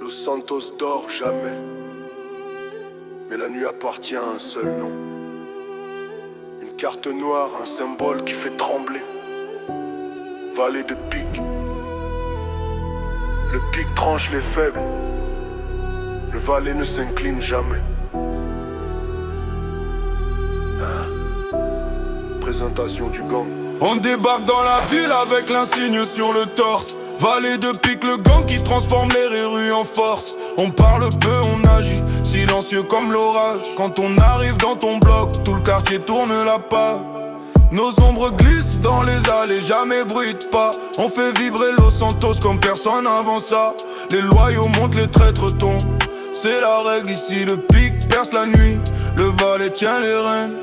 Los Santos dort jamais, mais la nuit appartient à un seul nom. Une carte noire, un symbole qui fait trembler. Vallée de pique. Le pic tranche les faibles. Le valet ne s'incline jamais. Présentation du gang. On débarque dans la ville avec l'insigne sur le torse. Vallée de pique, le gang qui transforme les rues en force. On parle peu, on agit, silencieux comme l'orage. Quand on arrive dans ton bloc, tout le quartier tourne la page. Nos ombres glissent dans les allées, jamais bruitent pas. On fait vibrer Los Santos comme personne avant ça. Les loyaux montent, les traîtres tombent. C'est la règle ici, le pic perce la nuit. Le valet tient les rênes.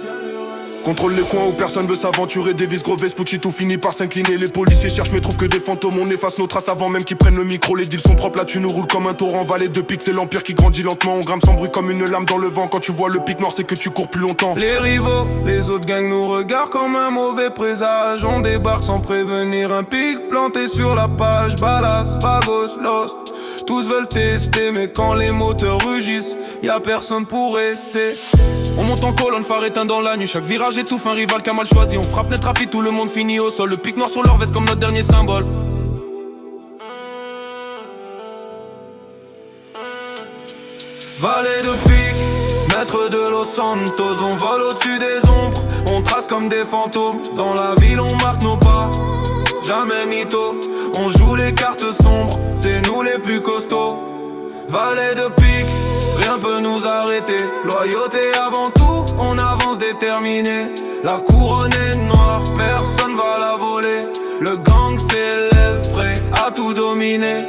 Contrôle les coins où personne veut s'aventurer. Davis, Groves, Pucci, tout finit par s'incliner. Les policiers cherchent mais trouvent que des fantômes. On efface nos traces avant même qu'ils prennent le micro. Les deals sont propres, là tu nous roules comme un torrent. Vallée de pique, c'est l'empire qui grandit lentement. On grimpe sans bruit comme une lame dans le vent. Quand tu vois le pic noir, c'est que tu cours plus longtemps. Les rivaux, les autres gangs nous regardent comme un mauvais présage. On débarque sans prévenir, un pic planté sur la page. Ballas, Vagos, Lost, tous veulent tester. Mais quand les moteurs rugissent, y'a personne pour rester. On monte en colonne, phare éteint dans la nuit. Chaque virage étouffe un rival qu'a mal choisi. On frappe net rapide, tout le monde finit au sol. Le pic noir sur leur veste comme notre dernier symbole. Vallée de pique, maître de Los Santos. On vole au-dessus des ombres, on trace comme des fantômes. Dans la ville on marque nos pas, jamais mytho. On joue les cartes sombres, c'est nous les plus costauds. Vallée de pique, rien peut nous arrêter. Loyauté avant tout, on avance déterminé. La couronne est noire, personne va la voler. Le gang s'élève, prêt à tout dominer.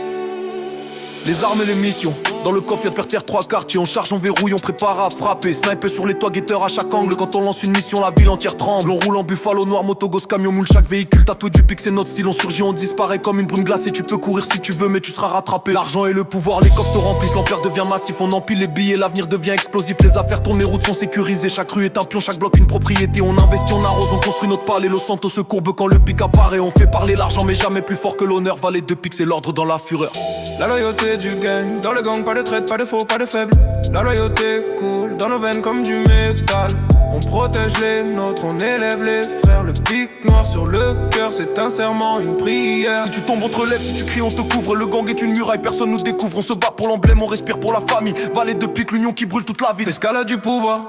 Les armes et les missions, dans le coffre y'a de terre trois quartiers. On charge, on verrouille, on prépare à frapper. Sniper sur les toits, guetteur à chaque angle. Quand on lance une mission, la ville entière tremble. On roule en buffalo noir, motogos, camion, moule. Chaque véhicule tatoué du pic, c'est notre style. On surgit, on disparaît comme une brume glacée. Tu peux courir si tu veux mais tu seras rattrapé. L'argent et le pouvoir, les coffres se remplissent. L'empire devient massif, on empile les billets. L'avenir devient explosif, les affaires tournent, les routes sont sécurisées. Chaque rue est un pion, chaque bloc une propriété. On investit, on arrose, on construit notre palais. Los Santos se courbe quand le pic apparaît. On fait parler l'argent mais jamais plus fort que l'honneur. Vallée de pic, c'est l'ordre dans la fureur. La loyauté du gang, dans le gang pas de traite, pas de faux, pas de faible. La loyauté coule dans nos veines comme du métal. On protège les nôtres, on élève les frères. Le pic noir sur le cœur, c'est un serment, une prière. Si tu tombes, on te relève, si tu cries, on te couvre. Le gang est une muraille, personne nous découvre. On se bat pour l'emblème, on respire pour la famille. Vallée de pique, l'union qui brûle toute la ville. Escalade du pouvoir,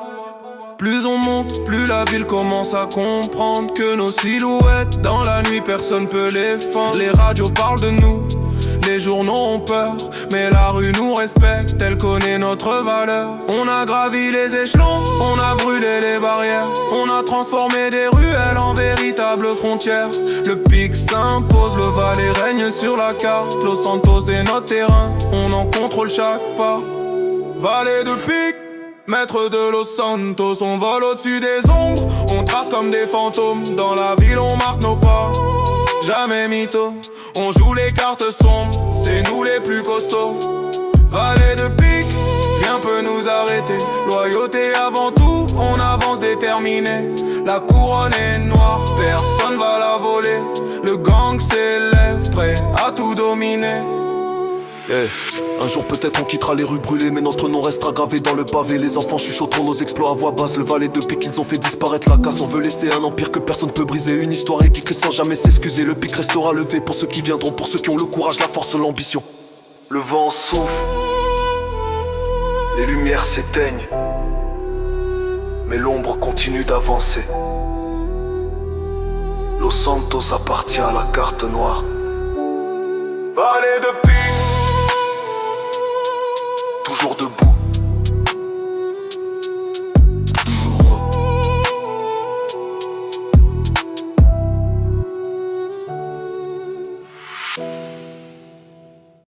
plus on monte, plus la ville commence à comprendre que nos silhouettes dans la nuit, personne peut les fendre. Les radios parlent de nous, les journaux ont peur, mais la rue nous respecte, elle connaît notre valeur. On a gravi les échelons, on a brûlé les barrières. On a transformé des ruelles en véritables frontières. Le pic s'impose, le valet règne sur la carte. Los Santos est notre terrain, on en contrôle chaque pas. Vallée de pique, maître de Los Santos. On vole au-dessus des ombres, on trace comme des fantômes. Dans la ville on marque nos pas, jamais mytho. On joue les cartes sombres, c'est nous les plus costauds. Vallée de pique, rien peut nous arrêter. Loyauté avant tout, on avance déterminé. La couronne est noire, personne va la voler. Le gang s'élève, prêt à tout dominer. Un jour peut-être on quittera les rues brûlées, mais notre nom restera gravé dans le pavé. Les enfants chuchoteront nos exploits à voix basse. Le valet de pique, ils ont fait disparaître la casse. On veut laisser un empire que personne peut briser. Une histoire écrite sans jamais s'excuser. Le pic restera levé pour ceux qui viendront, pour ceux qui ont le courage, la force, l'ambition. Le vent souffle, les lumières s'éteignent, mais l'ombre continue d'avancer. Los Santos appartient à la carte noire. Vallée de pique, toujours debout.